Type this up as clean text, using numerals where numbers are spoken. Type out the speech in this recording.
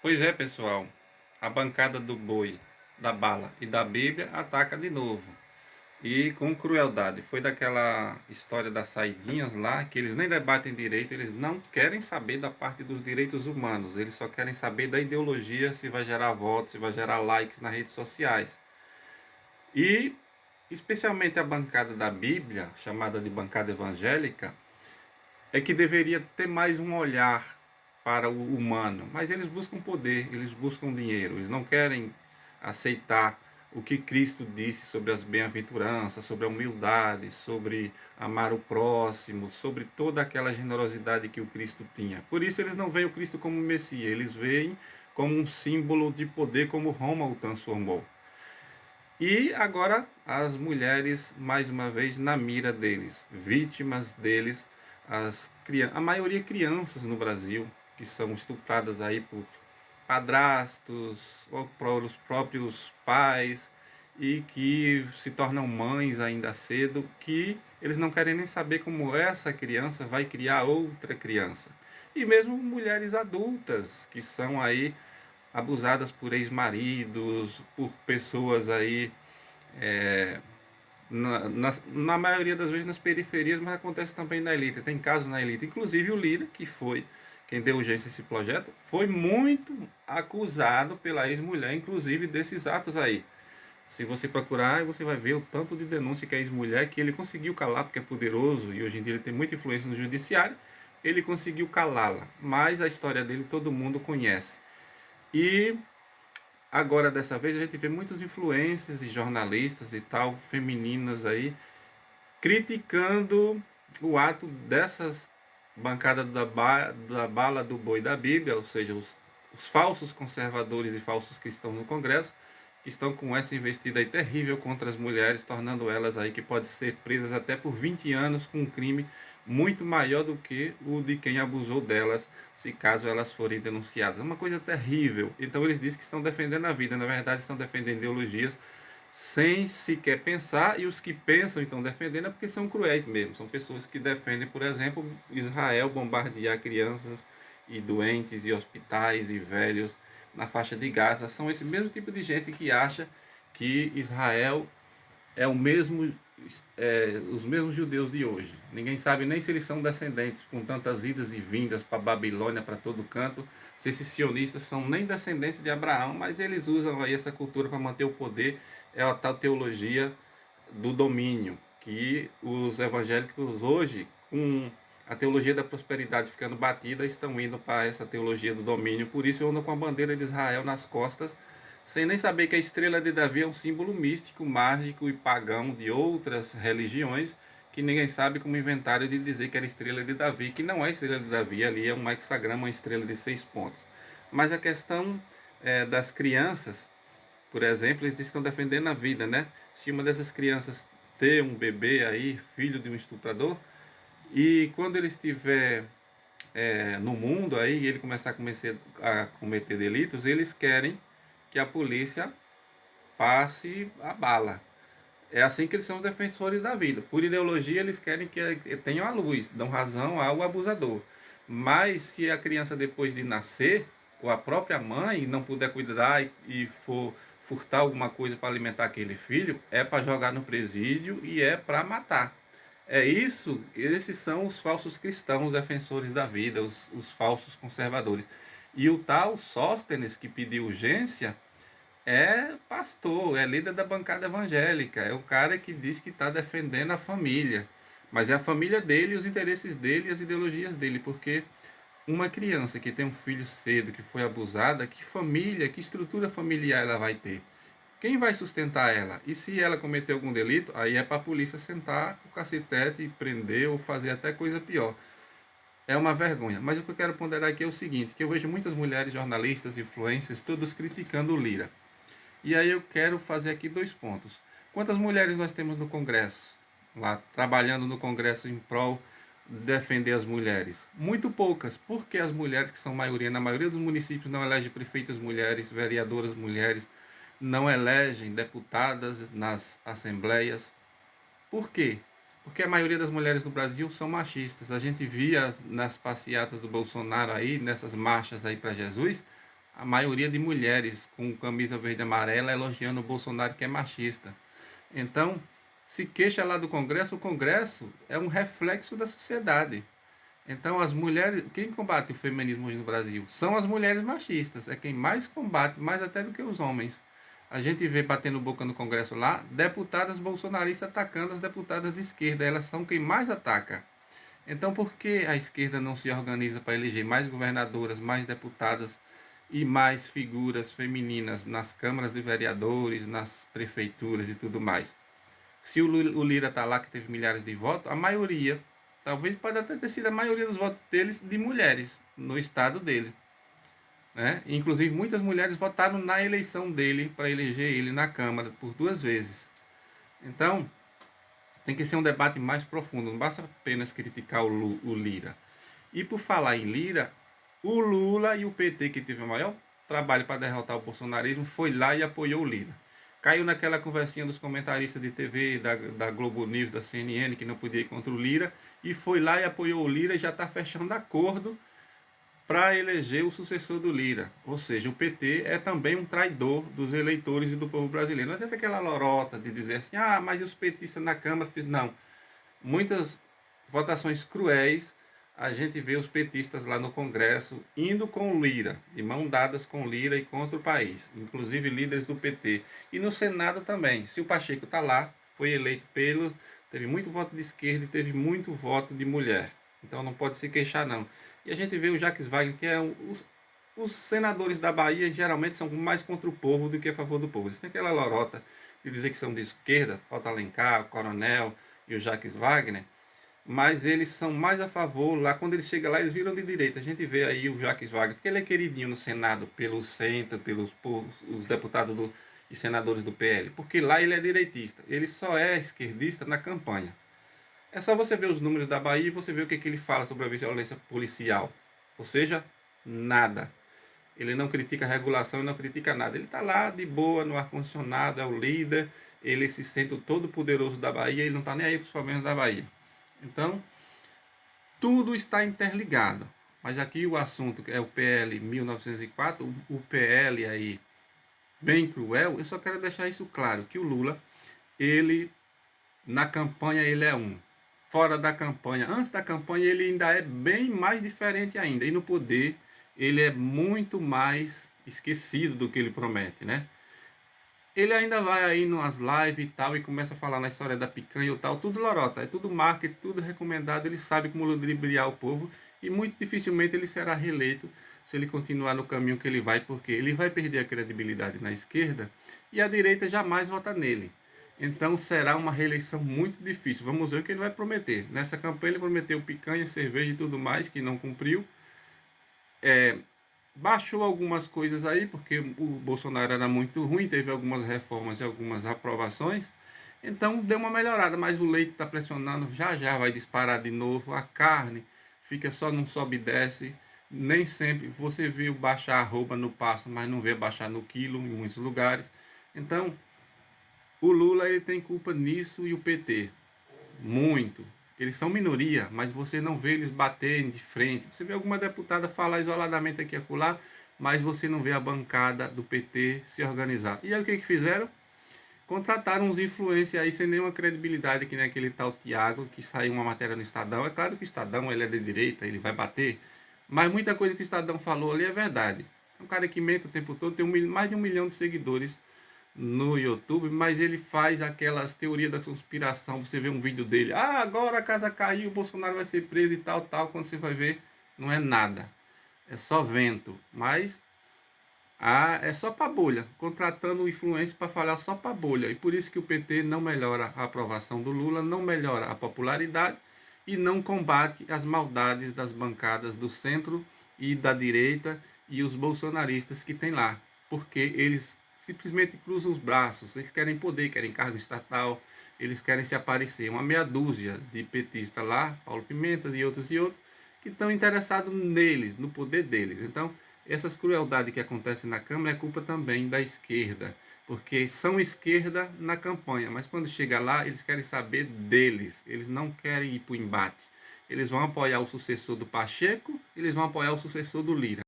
Pois é, pessoal, a bancada do boi, da bala e da Bíblia ataca de novo. E com crueldade. Foi daquela história das saidinhas lá, que eles nem debatem direito, eles não querem saber da parte dos direitos humanos, eles só querem saber da ideologia, se vai gerar votos, se vai gerar likes nas redes sociais. E especialmente a bancada da Bíblia, chamada de bancada evangélica, é que deveria ter mais um olhar para o humano, mas eles buscam poder, eles buscam dinheiro, eles não querem aceitar o que Cristo disse sobre as bem-aventuranças, sobre a humildade, sobre amar o próximo, sobre toda aquela generosidade que o Cristo tinha. Por isso eles não veem o Cristo como Messias, eles veem como um símbolo de poder, como Roma o transformou. E agora as mulheres, mais uma vez, na mira deles, vítimas deles, a maioria crianças no Brasil, que são estupradas aí por padrastos ou por os próprios pais e que se tornam mães ainda cedo, que eles não querem nem saber como essa criança vai criar outra criança. E mesmo mulheres adultas que são aí abusadas por ex-maridos, por pessoas aí na maioria das vezes nas periferias, mas acontece também na elite. Tem casos na elite. Inclusive o Lira, que foi quem deu urgência a esse projeto, foi muito acusado pela ex-mulher, inclusive desses atos aí. Se você procurar, você vai ver o tanto de denúncia que a ex-mulher, que ele conseguiu calar, porque é poderoso e hoje em dia ele tem muita influência no judiciário, ele conseguiu calá-la. Mas a história dele todo mundo conhece. E agora, dessa vez, a gente vê muitos influencers e jornalistas e tal, femininas aí, criticando o ato dessas bancadas da bala do boi da Bíblia, ou seja, os falsos conservadores e falsos cristãos no Congresso, que estão com essa investida aí terrível contra as mulheres, tornando elas aí que podem ser presas até por 20 anos com um crime muito maior do que o de quem abusou delas, se caso elas forem denunciadas. É uma coisa terrível. Então eles dizem que estão defendendo a vida, na verdade estão defendendo ideologias sem sequer pensar, e os que pensam e estão defendendo é porque são cruéis mesmo. São pessoas que defendem, por exemplo, Israel bombardear crianças e doentes e hospitais e velhos na faixa de Gaza. São esse mesmo tipo de gente que acha que Israel é o mesmo, os mesmos judeus de hoje. Ninguém sabe nem se eles são descendentes, com tantas idas e vindas para Babilônia, para todo canto, se esses sionistas são nem descendentes de Abraão, mas eles usam aí essa cultura para manter o poder, é a tal teologia do domínio, que os evangélicos hoje, com a teologia da prosperidade ficando batida, estão indo para essa teologia do domínio. Por isso eu ando com a bandeira de Israel nas costas, sem nem saber que a estrela de Davi é um símbolo místico, mágico e pagão de outras religiões, que ninguém sabe como inventaram de dizer que era estrela de Davi, que não é estrela de Davi, ali é um hexagrama, uma estrela de 6 pontos. Mas a questão das crianças, por exemplo, eles estão defendendo a vida, né? Se uma dessas crianças ter um bebê aí, filho de um estuprador, e quando ele estiver no mundo aí, e ele começar a cometer delitos, eles querem que a polícia passe a bala. É assim que eles são os defensores da vida. Por ideologia, eles querem que tenham a luz, dão razão ao abusador. Mas se a criança depois de nascer, ou a própria mãe não puder cuidar e for furtar alguma coisa para alimentar aquele filho, é para jogar no presídio e é para matar. É isso, esses são os falsos cristãos defensores da vida, os falsos conservadores. E o tal Sóstenes que pediu urgência é pastor, é líder da bancada evangélica, é o cara que diz que está defendendo a família. Mas é a família dele, os interesses dele e as ideologias dele, porque uma criança que tem um filho cedo, que foi abusada, que família, que estrutura familiar ela vai ter? Quem vai sustentar ela? E se ela cometer algum delito, aí é para a polícia sentar o cacetete e prender ou fazer até coisa pior. É uma vergonha. Mas o que eu quero ponderar aqui é o seguinte, que eu vejo muitas mulheres jornalistas, influencers, todos criticando o Lira. E aí eu quero fazer aqui 2 pontos. Quantas mulheres nós temos no Congresso? Lá, trabalhando no Congresso em prol de defender as mulheres? Muito poucas. Porque as mulheres, que são maioria, na maioria dos municípios não elegem prefeitas mulheres, vereadoras mulheres, não elegem deputadas nas assembleias. Por quê? Porque a maioria das mulheres no Brasil são machistas. A gente via nas passeatas do Bolsonaro aí, nessas marchas aí para Jesus, a maioria de mulheres com camisa verde e amarela elogiando o Bolsonaro, que é machista. Então, se queixa lá do Congresso, o Congresso é um reflexo da sociedade. Então, as mulheres, quem combate o feminismo hoje no Brasil são as mulheres machistas, é quem mais combate, mais até do que os homens. A gente vê batendo boca no Congresso lá, deputadas bolsonaristas atacando as deputadas de esquerda, elas são quem mais ataca. Então, por que a esquerda não se organiza para eleger mais governadoras, mais deputadas e mais figuras femininas nas câmaras de vereadores, nas prefeituras e tudo mais? Se o Lira está lá, que teve milhares de votos, a maioria, talvez pode até ter sido a maioria dos votos deles de mulheres no estado dele. Né? Inclusive, muitas mulheres votaram na eleição dele para eleger ele na Câmara por 2 vezes. Então, tem que ser um debate mais profundo, não basta apenas criticar o Lira. E por falar em Lira, o Lula e o PT, que teve o maior trabalho para derrotar o bolsonarismo, foi lá e apoiou o Lira. Caiu naquela conversinha dos comentaristas de TV, da Globo News, da CNN, que não podia ir contra o Lira, e foi lá e apoiou o Lira e já está fechando acordo para eleger o sucessor do Lira. Ou seja, o PT é também um traidor dos eleitores e do povo brasileiro. Não adianta aquela lorota de dizer assim, ah, mas os petistas na Câmara... Não. Muitas votações cruéis, a gente vê os petistas lá no Congresso indo com o Lira, de mão dadas com o Lira e contra o país, inclusive líderes do PT. E no Senado também. Se o Pacheco está lá, foi eleito pelo... Teve muito voto de esquerda e teve muito voto de mulher. Então não pode se queixar, não. E a gente vê o Jacques Wagner, que é os senadores da Bahia geralmente são mais contra o povo do que a favor do povo. Eles têm aquela lorota de dizer que são de esquerda, Otto Alencar, o Coronel e o Jacques Wagner, mas eles são mais a favor, lá quando eles chegam lá, eles viram de direita. A gente vê aí o Jacques Wagner, porque ele é queridinho no Senado, pelo centro, por os deputados e senadores do PL, porque lá ele é direitista. Ele só é esquerdista na campanha. É só você ver os números da Bahia e você ver o que ele fala sobre a violência policial. Ou seja, nada. Ele não critica a regulação, ele não critica nada. Ele está lá de boa, no ar-condicionado, é o líder, ele se sente o todo poderoso da Bahia, ele não está nem aí para os problemas da Bahia. Então, tudo está interligado. Mas aqui o assunto é o PL 1904, o PL aí bem cruel, eu só quero deixar isso claro, que o Lula, ele, na campanha ele é um. Fora da campanha, antes da campanha ele ainda é bem mais diferente ainda. E no poder ele é muito mais esquecido do que ele promete, né? Ele ainda vai aí nas lives e tal e começa a falar na história da picanha e tal, tudo lorota, é tudo marketing, tudo recomendado, ele sabe como ludibriar o povo e muito dificilmente ele será reeleito se ele continuar no caminho que ele vai, porque ele vai perder a credibilidade na esquerda e a direita jamais vota nele. Então será uma reeleição muito difícil. Vamos ver o que ele vai prometer. Nessa campanha ele prometeu picanha, cerveja e tudo mais, que não cumpriu. Baixou algumas coisas aí, porque o Bolsonaro era muito ruim, teve algumas reformas e algumas aprovações. Então deu uma melhorada, mas o leite está pressionando, já vai disparar de novo. A carne fica só não sobe e desce. Nem sempre você viu baixar arroba no pasto, mas não vê baixar no quilo em muitos lugares. Então o Lula ele tem culpa nisso e o PT. Muito. Eles são minoria, mas você não vê eles baterem de frente. Você vê alguma deputada falar isoladamente aqui e acolá, mas você não vê a bancada do PT se organizar. E aí o que fizeram? Contrataram uns influencers aí sem nenhuma credibilidade, que nem aquele tal Tiago, que saiu uma matéria no Estadão. É claro que o Estadão ele é de direita, ele vai bater, mas muita coisa que o Estadão falou ali é verdade. É um cara que mente o tempo todo, tem mais de 1 milhão de seguidores no YouTube, mas ele faz aquelas teorias da conspiração. Você vê um vídeo dele, ah, agora a casa caiu, o Bolsonaro vai ser preso e tal, quando você vai ver, não é nada. É só vento, mas é só para bolha, contratando o influência para falar só para bolha. E por isso que o PT não melhora a aprovação do Lula, não melhora a popularidade e não combate as maldades das bancadas do centro e da direita e os bolsonaristas que tem lá, porque eles simplesmente cruzam os braços, eles querem poder, querem cargo estatal, eles querem se aparecer. Uma meia dúzia de petistas lá, Paulo Pimentas e outros, que estão interessados neles, no poder deles. Então, essas crueldades que acontecem na Câmara é culpa também da esquerda, porque são esquerda na campanha, mas quando chega lá, eles querem saber deles, eles não querem ir para o embate. Eles vão apoiar o sucessor do Pacheco, eles vão apoiar o sucessor do Lira.